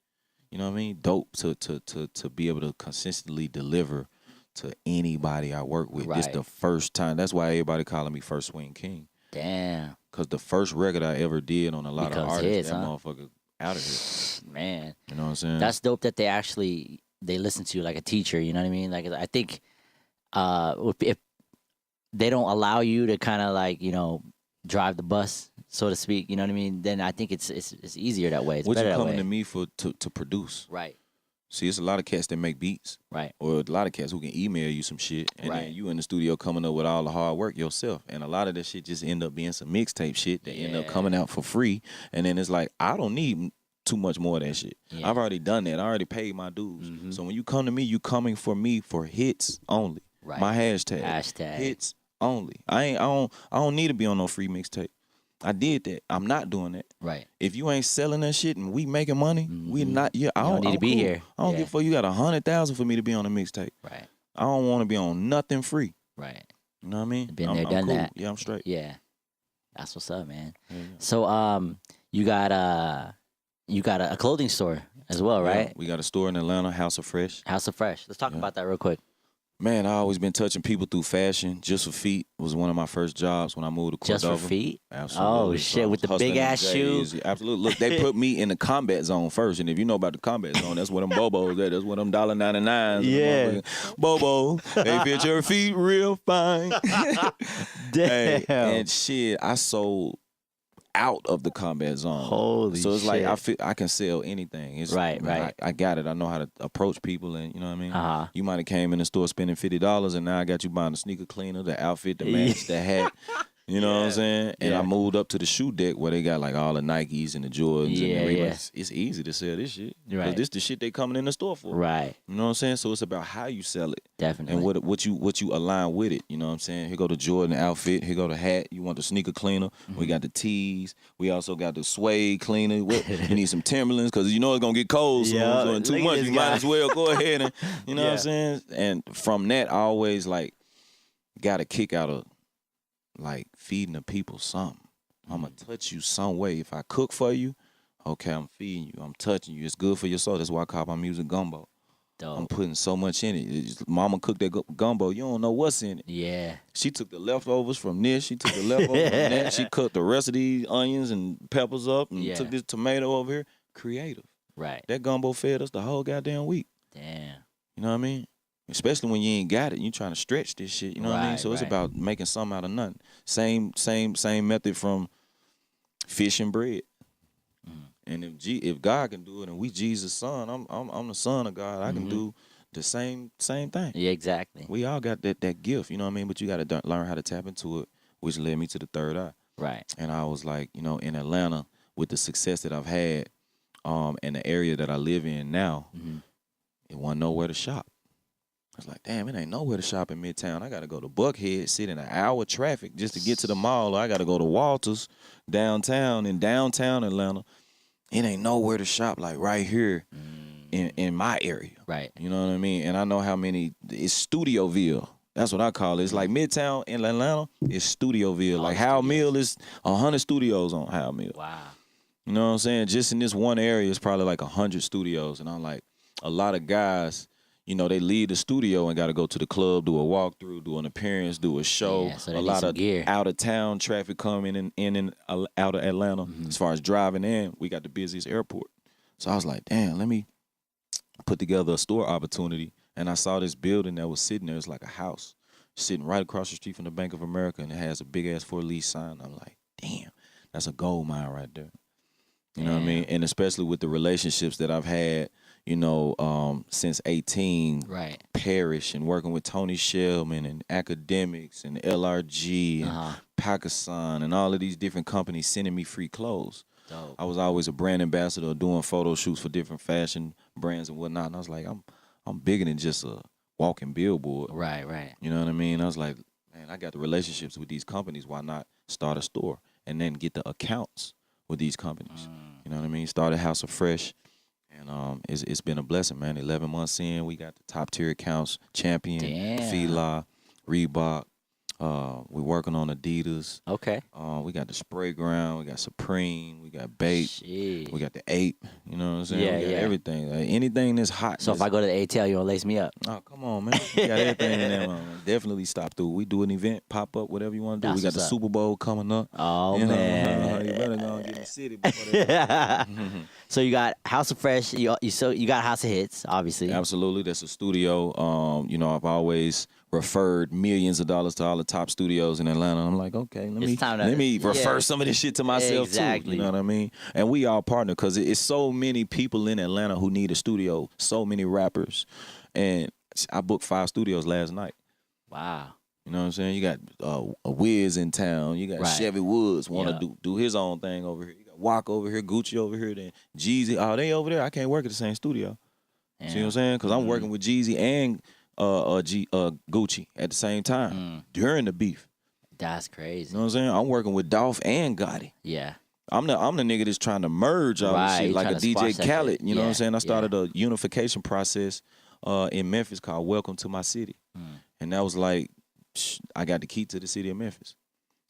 you know what I mean? Dope to be able to consistently deliver to anybody I work with. Right. It's the first time. That's why everybody calling me First Swing King. Damn. Because the first record I ever did on a lot of artists, that motherfucker out of here. Man. You know what I'm saying? That's dope that they listen to you like a teacher, you know what I mean? Like, I think if they don't allow you to kind of like, drive the bus, so to speak, you know what I mean? Then I think it's easier that way. It's what better you that coming way. to me for to produce. Right. See, it's a lot of cats that make beats. Right. Or a lot of cats who can email you some shit. And then you in the studio coming up with all the hard work yourself. And a lot of that shit just end up being some mixtape shit that end up coming out for free. And then it's like, I don't need too much more of that shit. Yeah. I've already done that. I already paid my dues. Mm-hmm. So when you come to me, you coming for me for hits only. Right. My hashtag. Hits only. I don't need to be on no free mixtape. I did that. I'm not doing that. Right. If you ain't selling that shit and we making money, we not. Yeah, I don't need to be here. I don't give a fuck. You got 100,000 for me to be on a mixtape. Right. I don't want to be on nothing free. Right. You know what I mean? Been there, done cool. that. Yeah, I'm straight. Yeah. That's what's up, man. Yeah. So you got a clothing store as well, right? Yeah, we got a store in Atlanta, House of Fresh. House of Fresh. Let's talk about that real quick. Man, I always been touching people through fashion. Just for Feet was one of my first jobs when I moved to Cordova. Just for Feet? Absolutely. Oh, shit, with the big-ass shoes? Absolutely. Look, they put me in the combat zone first, and if you know about the combat zone, that's where them Bobos at. That's where them $1.99s. Yeah. Bobo, they fit your feet real fine. Damn. Hey, and shit, I sold out of the combat zone. Holy shit. So it's like I can sell anything. It's, right. I got it. I know how to approach people, and you know what I mean? Uh-huh. You might have came in the store spending $50, and now I got you buying the sneaker cleaner, the outfit, the mask, the hat. You know what I'm saying? And I moved up to the shoe deck where they got like all the Nikes and the Jordans and everything. It's easy to sell this shit. Right. This the shit they coming in the store for. Right. You know what I'm saying? So it's about how you sell it. Definitely. And what you align with it. You know what I'm saying? Here go the Jordan outfit. Here go the hat. You want the sneaker cleaner. Mm-hmm. We got the tees. We also got the suede cleaner. You need some Timberlands because you know it's going to get cold soon. So in 2 months, you might as well go ahead and, you know what I'm saying? And from that, I always like got a kick out of like feeding the people something. I'm going to touch you some way. If I cook for you, okay, I'm feeding you. I'm touching you. It's good for your soul. That's why I call my music gumbo. Dope. I'm putting so much in it. Mama cooked that gumbo. You don't know what's in it. Yeah. She took the leftovers from this. She took the leftovers from that. She cut the rest of these onions and peppers up and took this tomato over here. Creative. Right. That gumbo fed us the whole goddamn week. Damn. You know what I mean? Especially when you ain't got it, you trying to stretch this shit. You know what I mean? So it's about making something out of nothing. Same method from fish and bread. And if God can do it, and we Jesus' son, I'm the son of God. I can do the same thing. Yeah, exactly. We all got that gift, you know what I mean? But you got to learn how to tap into it, which led me to the third eye. Right. And I was like, you know, in Atlanta, with the success that I've had, and the area that I live in now, it wasn't nowhere to shop. I was like, damn, it ain't nowhere to shop in Midtown. I got to go to Buckhead, sit in an hour traffic just to get to the mall. Or I got to go to Walters downtown in downtown Atlanta. It ain't nowhere to shop like right here in my area. Right. You know what I mean? And I know how many, it's Studioville. That's what I call it. It's like Midtown in Atlanta, it's Studioville. Like Howell Mill is 100 studios on Howell Mill. Wow. You know what I'm saying? Just in this one area, it's probably like 100 studios. And I'm like, a lot of guys, you know, they leave the studio and got to go to the club, do a walkthrough, do an appearance, do a show. Yeah, so a lot of gear. Out of town traffic coming in and out of Atlanta. As far as driving in, we got the busiest airport. So I was like, damn, let me put together a store opportunity. And I saw this building that was sitting there. It's like a house sitting right across the street from the Bank of America, and it has a big ass for lease sign. I'm like, damn, that's a gold mine right there. You know what I mean? And especially with the relationships that I've had, you know, since 18, right? Parrish and working with Tony Shellman and Academics and LRG and Pakistan and all of these different companies sending me free clothes. Dope. I was always a brand ambassador doing photo shoots for different fashion brands and whatnot. And I was like, I'm bigger than just a walking billboard. Right, right. You know what I mean? I was like, man, I got the relationships with these companies. Why not start a store and then get the accounts with these companies? You know what I mean? Started House of Fresh, and it's been a blessing, man. 11 months in, we got the top tier accounts: Champion, Fila, Reebok. We working on Adidas. Okay. We got the Spray Ground. We got Supreme. We got Bape. Shit. We got the Ape. You know what I'm saying? Yeah, we got everything. Like, anything that's hot. So if I go to the ATL, you gonna lace me up? Oh, come on, man. We got everything in there, man. Definitely stop through. We do an event, pop up, whatever you want to do. That's we got the what's up. Super Bowl coming up. Oh, you man. You better go and get in the city before that. So you got House of Fresh. You got House of Hits, obviously. Absolutely. That's a studio. You know, I've always referred millions of dollars to all the top studios in Atlanta. I'm like, okay, let me refer some of this shit to myself too. You know what I mean? And we all partner because it's so many people in Atlanta who need a studio. So many rappers, and I booked 5 studios last night. Wow. You know what I'm saying? You got a Wiz in town. You got Chevy Woods want to do his own thing over here. You got Walk over here, Gucci over here, then Jeezy. Oh, they over there. I can't work at the same studio. Yeah. See what I'm saying? Because I'm working with Jeezy and Gucci at the same time during the beef. That's crazy. You know what I'm saying? I'm working with Dolph and Gotti. Yeah. I'm the nigga that's trying to merge all this shit like a DJ Khaled. You know what I'm saying? I started a unification process in Memphis called Welcome to My City. And that was like, I got the key to the city of Memphis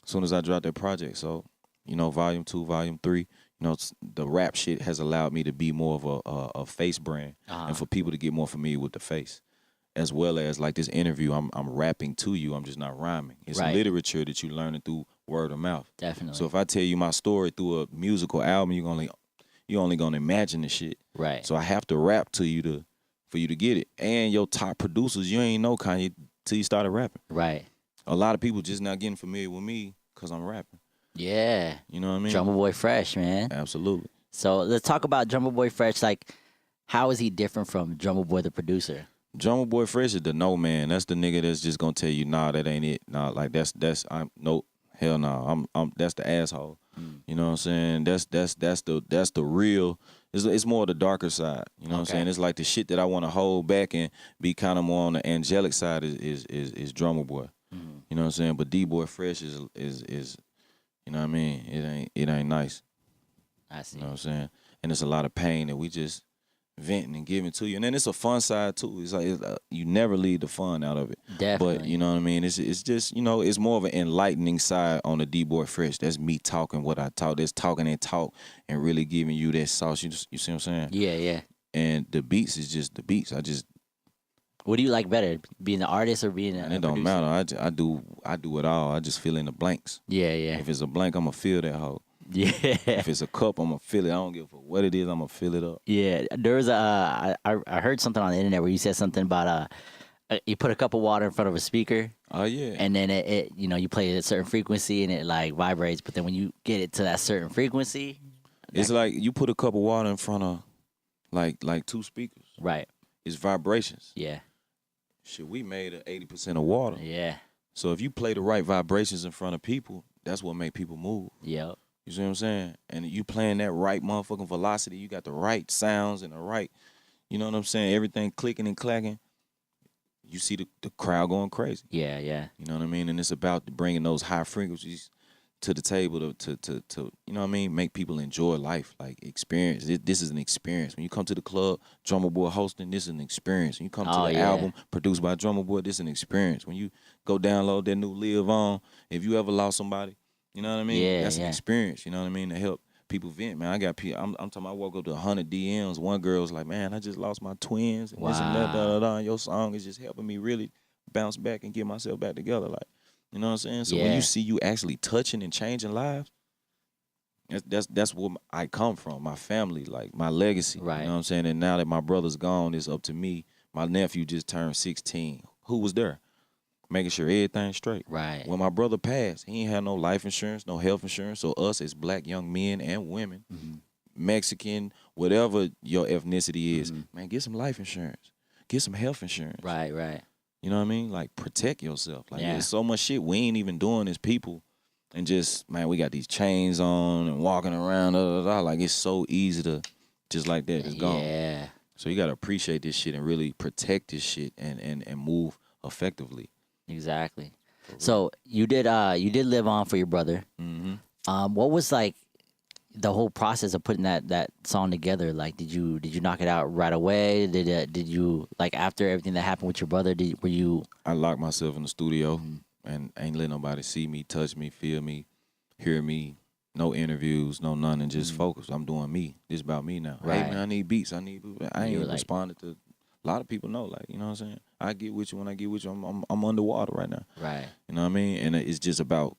as soon as I dropped that project. So, you know, volume 2, volume 3, you know, the rap shit has allowed me to be more of a face brand and for people to get more familiar with the face. As well as like this interview, I'm rapping to you. I'm just not rhyming. It's literature that you learning through word of mouth. Definitely. So if I tell you my story through a musical album, you're only gonna imagine the shit. Right. So I have to rap to you for you to get it. And your top producers, you ain't know Kanye till you started rapping. Right. A lot of people just not getting familiar with me because I'm rapping. Yeah. You know what I mean? Drumma Boy Fresh, man. Absolutely. So let's talk about Drumma Boy Fresh. Like, how is he different from Drumma Boy the producer? Drumma Boy Fresh is the no man. That's the nigga that's just gonna tell you, nah, that ain't it. Nah, like nope, hell no. I'm that's the asshole. You know what I'm saying? That's the real. It's more the darker side. You know what I'm saying? It's like the shit that I want to hold back and be kind of more on the angelic side is Drumma Boy. You know what I'm saying? But D Boy Fresh is you know what I mean? It ain't nice. I see. You know what I'm saying? And it's a lot of pain that we just venting and giving to you. And then it's a fun side too. It's like you never leave the fun out of it. Definitely. But you know what I mean? It's just, you know, it's more of an enlightening side on the D-Boy Fresh. That's me talking what I talk. That's talking and talk and really giving you that sauce. You see what I'm saying? Yeah, yeah. And the beats is just the beats. What do you like better, being the artist or being a it don't producer? matter. I do it all. I just fill in the blanks. Yeah, yeah. If it's a blank, I'm going to fill that hoe. Yeah. If it's a cup, I'm gonna fill it. I don't give a fuck what it is. I'm gonna fill it up. Yeah. There was I heard something on the internet where you said something about you put a cup of water in front of a speaker. Oh yeah. And then it you know, you play it at a certain frequency and it like vibrates, but then when you get it to that certain frequency, It's like you put a cup of water in front of like 2 speakers. Right. It's vibrations. Yeah. Shit, we made 80% of water. Yeah. So if you play the right vibrations in front of people, that's what make people move. Yep. You see what I'm saying? And you playing that right motherfucking velocity, you got the right sounds and the right, you know what I'm saying? Everything clicking and clacking. You see the crowd going crazy. Yeah, yeah. You know what I mean? And it's about bringing those high frequencies to the table to you know what I mean? Make people enjoy life, like experience. This is an experience. When you come to the club, Drumma Boy hosting, this is an experience. When you come to the album produced by Drumma Boy, this is an experience. When you go download that new Live On, if you ever lost somebody, you know what I mean? That's an experience, you know what I mean? To help people vent, man. I got people, I'm talking, I woke up to 100 DMs. One girl was like, man, I just lost my twins and this and that, and your song is just helping me really bounce back and get myself back together. Like, you know what I'm saying? So when you see you actually touching and changing lives, that's where I come from, my family, like my legacy. Right. You know what I'm saying? And now that my brother's gone, it's up to me. My nephew just turned 16. Who was there? Making sure everything's straight. Right. When my brother passed, he ain't had no life insurance, no health insurance. So us as black young men and women, Mexican, whatever your ethnicity is, man, get some life insurance. Get some health insurance. Right, right. You know what I mean? Like, protect yourself. Like, there's so much shit we ain't even doing as people. And just, man, we got these chains on and walking around. Like, it's so easy to, just like that, it's gone. Yeah. So you got to appreciate this shit and really protect this shit and move effectively. Exactly. So you did Live On for your brother. Mm-hmm. What was, like, the whole process of putting that song together? Like, did you knock it out right away? Did you, like, after everything that happened with your brother, were you? I locked myself in the studio and ain't let nobody see me, touch me, feel me, hear me. No interviews, no nothing, just focus. I'm doing me. This about me now. Right. Hey man, I need beats. I ain't responded to. A lot of people know, like, you know what I'm saying? I get with you when I get with you. I'm underwater right now. Right. You know what I mean? And it's just about,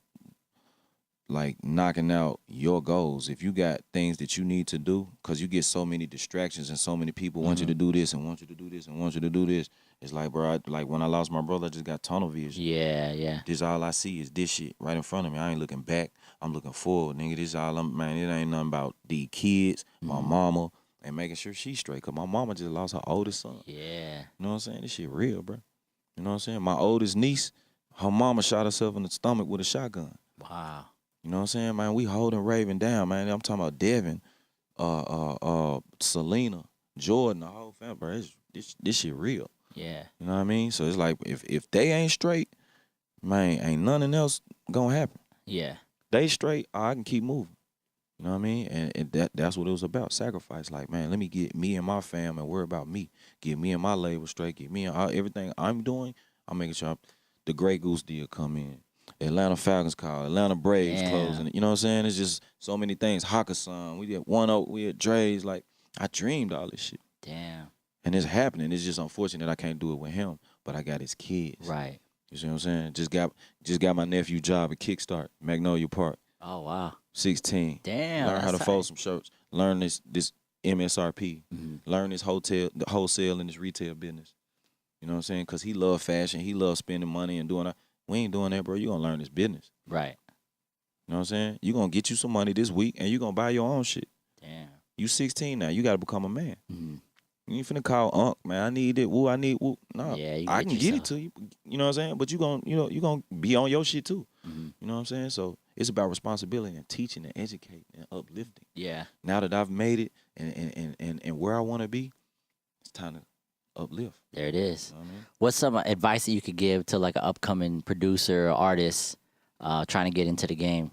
like, knocking out your goals. If you got things that you need to do, because you get so many distractions and so many people want you to do this and want you to do this and want you to do this. It's like, bro, like when I lost my brother, I just got tunnel vision. Yeah, yeah. This all I see is this shit right in front of me. I ain't looking back. I'm looking forward, nigga. This all man, it ain't nothing about the kids, my mama, and making sure she's straight. Because my mama just lost her oldest son. Yeah. You know what I'm saying? This shit real, bro. You know what I'm saying? My oldest niece, her mama shot herself in the stomach with a shotgun. Wow. You know what I'm saying, man? We holding Raven down, man. I'm talking about Devin, Selena, Jordan, the whole family, bro. This shit real. Yeah. You know what I mean? So it's like, if they ain't straight, man, ain't nothing else gonna happen. Yeah. They straight, I can keep moving. You know what I mean? And that's what it was about, sacrifice. Like, man, let me get me and my fam and worry about me. Get me and my label straight. Get me and everything I'm doing, I'm making sure the Grey Goose deal come in. Atlanta Falcons call, Atlanta Braves closing. You know what I'm saying? It's just so many things. Hakkasan, we did 1-0, we had Dre's. Like, I dreamed all this shit. Damn. And it's happening. It's just unfortunate I can't do it with him, but I got his kids. Right. You see what I'm saying? Just got my nephew job at Kickstart, Magnolia Park. Oh, wow. 16. Damn. Learn how to fold some shirts. Learn this MSRP. Learn this the wholesale and this retail business. You know what I'm saying? Because he love fashion. He love spending money and doing that. We ain't doing that, bro. You gonna learn this business. Right. You know what I'm saying? You gonna get you some money this week and you gonna buy your own shit. Damn. You 16 now. You gotta become a man. You ain't finna call Unc, man. I need it. Woo, I need woo. No. Yeah, I can get it to you. You know what I'm saying? But you gonna be on your shit too. You know what I'm saying? So it's about responsibility and teaching and educating and uplifting. Yeah. Now that I've made it and where I wanna be, it's time to uplift. There it is. You know what I mean? What's some advice that you could give to, like, an upcoming producer or artist trying to get into the game?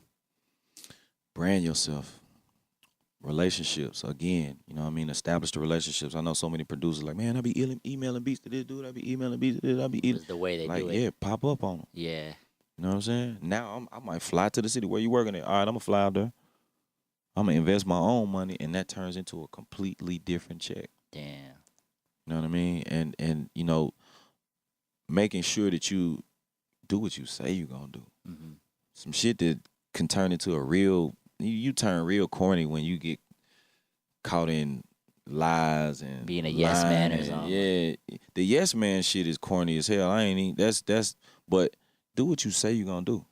Brand yourself. Relationships, again, you know what I mean? Establish the relationships. I know so many producers like, man, I be emailing beats to this dude. I be emailing beats to this. I be emailing. It's the way they do it. Yeah, pop up on them. Yeah. You know what I'm saying? Now I might fly to the city. Where you working at? All right, I'm going to fly out there. I'm going to invest my own money, and that turns into a completely different check. Damn. You know what I mean? And you know, making sure that you do what you say you're going to do. Some shit that can turn into a real... You turn real corny when you get caught in lies and being a yes man or something. Yeah, the yes man shit is corny as hell. But do what you say you're gonna do.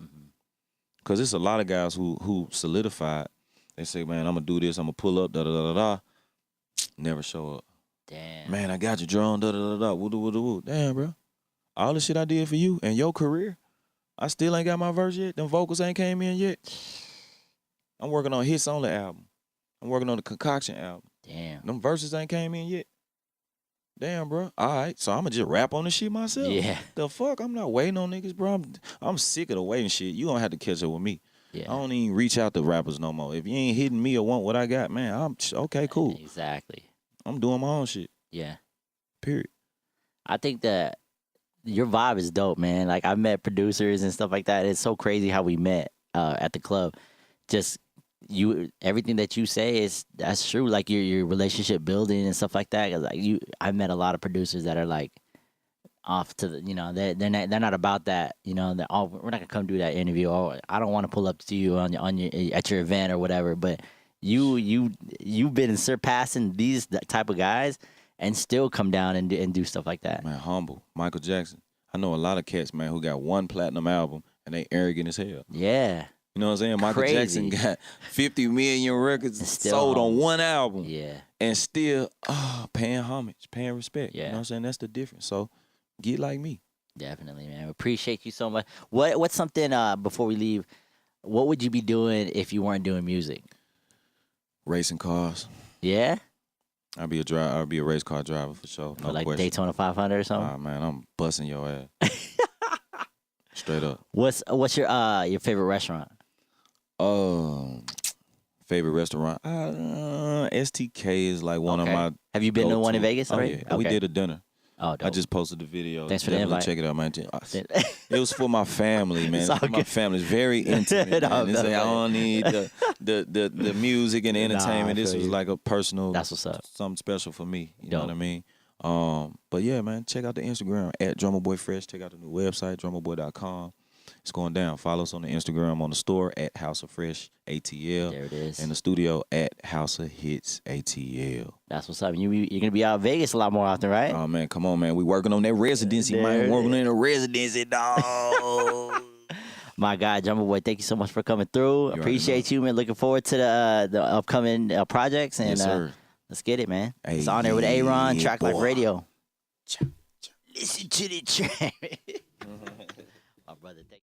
Cause it's a lot of guys who solidified They say, man, I'm gonna do this. I'm gonna pull up. Da da da da da. Never show up. Damn. Man, I got you drawn. Da da da da. Woo woo woo. Damn, bro. All the shit I did for you and your career, I still ain't got my verse yet. Them vocals ain't came in yet. I'm working on Hits Only album. I'm working on the Concoction album. Damn. Them verses ain't came in yet. Damn, bro. All right, so I'm going to just rap on this shit myself. Yeah. The fuck? I'm not waiting on niggas, bro. I'm sick of the waiting shit. You don't have to catch up with me. Yeah. I don't even reach out to rappers no more. If you ain't hitting me or want what I got, man, I'm okay, cool. Exactly. I'm doing my own shit. Yeah. Period. I think that your vibe is dope, man. Like, I've met producers and stuff like that. It's so crazy how we met at the club. Just everything that you say that's true. Like your relationship building and stuff like that. 'Cause like I met a lot of producers that are like off to the, they're not about that. We're not gonna come do that interview. Or I don't want to pull up to you at your event or whatever. But you've been surpassing these type of guys and still come down and do stuff like that. Man, humble. Michael Jackson. I know a lot of cats, man, who got one platinum album and they arrogant as hell. Yeah. You know what I'm saying? Michael Jackson got 50 million records sold on one album. Yeah. And still paying homage, paying respect. Yeah. You know what I'm saying? That's the difference. So get like me. Definitely, man. Appreciate you so much. What's something before we leave, what would you be doing if you weren't doing music? Racing cars. Yeah? I'd be a race car driver for sure. No For like question. Daytona 500 or something? Ah, man, I'm busting your ass. Straight up. What's your favorite restaurant? Favorite restaurant? STK is like one of my. Have you been to one in Vegas already? Oh, yeah. Okay. We did a dinner. Oh, dope. I just posted the video. Thanks for the invite. Check it out, man. It was for my family, man. My family's very intimate. Man. They say I don't need the music and the entertainment. This was like a personal. That's what's up. Something special for me. You know what I mean? But yeah, man. Check out the Instagram at Drumma Boy Fresh. Check out the new website, drummaboy.com. It's going down. Follow us on the Instagram, on the store at House of Fresh ATL. There it is. And the studio at House of Hits ATL. That's what's up. You're going to be out in Vegas a lot more often, right? Oh, man, come on, man. We working on that residency, man. Working on the residency, dog. My guy, Drumma Boy, thank you so much for coming through. Appreciate you, man. Looking forward to the upcoming projects. And yes, sir. Let's get it, man. Hey, it's on there with Aaron, Track Life boy. Radio. Listen to the track. My brother, thank you.